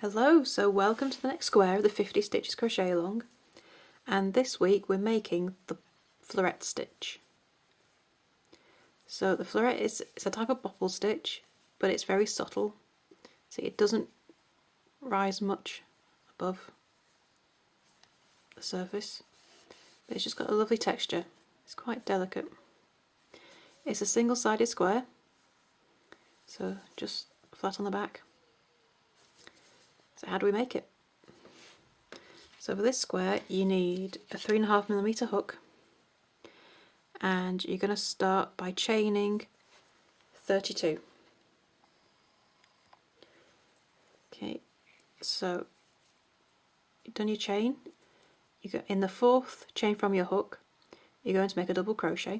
Hello, so welcome to the next square of the 50 stitches crochet along, and this week we're making the floret stitch. So the floret is a type of bobble stitch, but it's very subtle, so it doesn't rise much above the surface, but it's just got a lovely texture. It's quite delicate. It's a single-sided square, so just flat on the back. So how do we make it? So for this square you need a 3.5mm hook, and you're going to start by chaining 32. Okay, so you've done your chain, you go in the 4th chain from your hook, you're going to make a double crochet.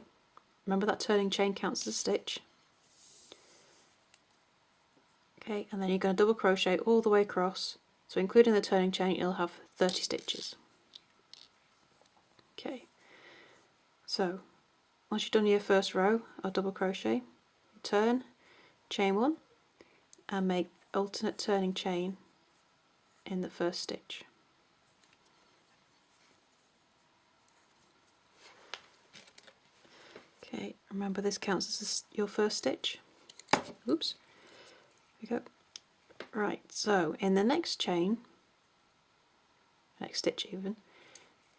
Remember that turning chain counts as a stitch. Okay, and then you're going to double crochet all the way across, so including the turning chain you'll have 30 stitches. Okay, so once you've done your first row of double crochet, turn, chain 1 and make alternate turning chain in the first stitch. Okay, remember this counts as your first stitch. Oops. There we go. Right, so in the next chain, next stitch even,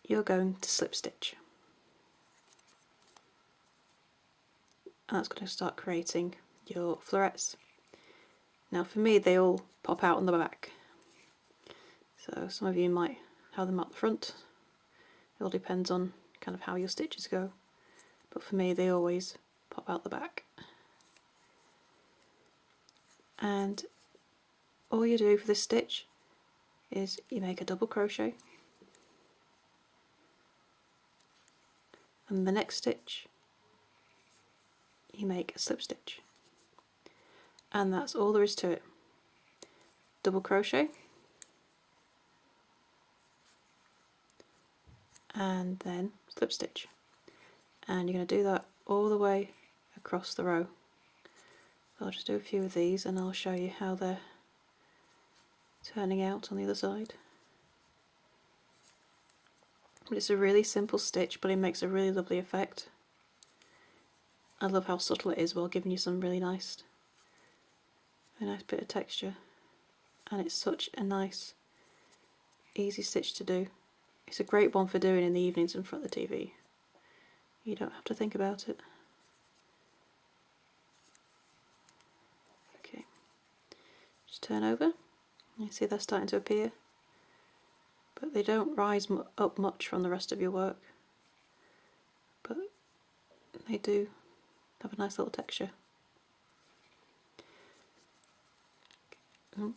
you're going to slip stitch. And that's going to start creating your florets. Now for me they all pop out on the back. So some of you might have them up the front. It all depends on kind of how your stitches go. But for me they always pop out the back. And all you do for this stitch is you make a double crochet, and the next stitch you make a slip stitch, and that's all there is to it. Double crochet and then slip stitch, and you're going to do that all the way across the row. I'll just do a few of these and I'll show you how they're turning out on the other side. But it's a really simple stitch, but it makes a really lovely effect. I love how subtle it is while giving you some really nice bit of texture, and it's such a nice easy stitch to do. It's a great one for doing in the evenings in front of the TV. You don't have to think about it. Okay, just turn over. You see they're starting to appear, but they don't rise up much from the rest of your work, but they do have a nice little texture. Oh,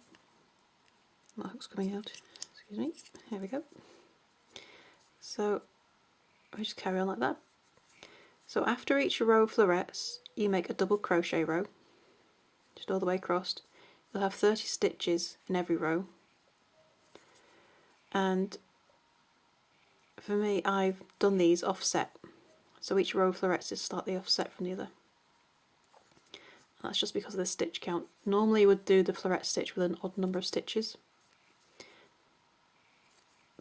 my hook's coming out, excuse me, here we go. So we just carry on like that. So after each row of florets you make a double crochet row, just all the way across. You'll have 30 stitches in every row, and for me I've done these offset, so each row of florets is slightly offset from the other. That's just because of the stitch count. Normally you would do the floret stitch with an odd number of stitches,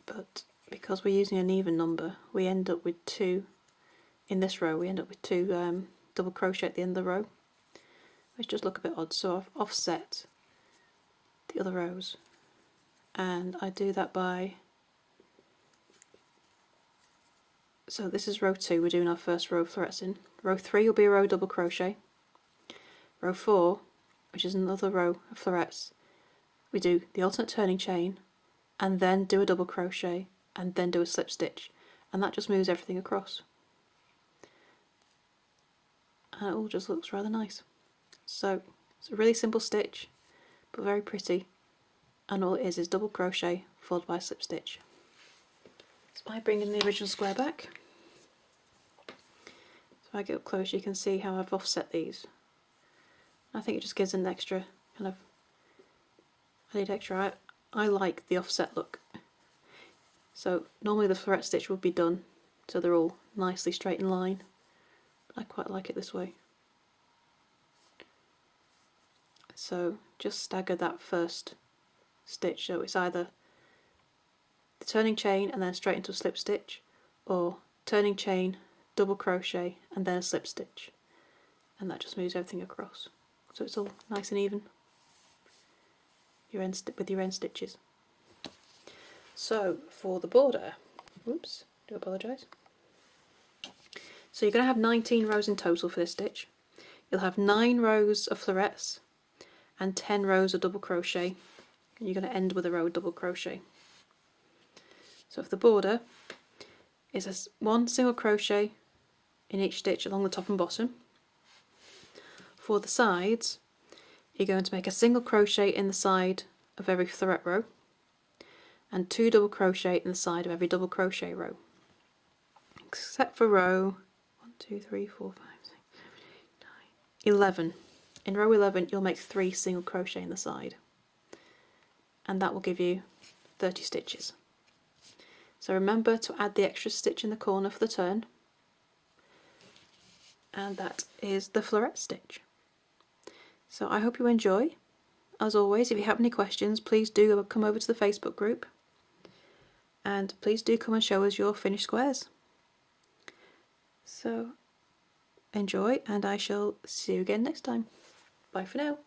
but because we're using an even number we end up with 2 in this row. We end up with 2 double crochet at the end of the row, which just look a bit odd, so I've offset the other rows, and I do that by, so this is row 2, we're doing our first row of florets in. Row 3 will be a row double crochet. Row 4, which is another row of florets, we do the alternate turning chain and then do a double crochet and then do a slip stitch, and that just moves everything across, and it all just looks rather nice. So it's a really simple stitch but very pretty, and all it is double crochet followed by a slip stitch. So by bringing the original square back, so if I get up close you can see how I've offset these. I think it just gives an extra kind of added extra. I like the offset look. So normally the floret stitch would be done so they're all nicely straight in line, but I quite like it this way. So just stagger that first stitch, so it's either the turning chain and then straight into a slip stitch, or turning chain, double crochet and then a slip stitch, and that just moves everything across, so it's all nice and even with your end stitches. So for the border, oops, do apologise. So you're going to have 19 rows in total for this stitch. You'll have 9 rows of florets and 10 rows of double crochet, and you're going to end with a row of double crochet. So for the border is one single crochet in each stitch along the top and bottom. For the sides, you're going to make a single crochet in the side of every floret row and 2 double crochet in the side of every double crochet row, except for row 1, 2, 3, 4, 5, 6, 7, 8, 9, 11. In row 11 you'll make 3 single crochet in the side, and that will give you 30 stitches. So remember to add the extra stitch in the corner for the turn, and that is the floret stitch. So I hope you enjoy. As always, if you have any questions, please do come over to the Facebook group, and please do come and show us your finished squares. So enjoy, and I shall see you again next time. Bye for now.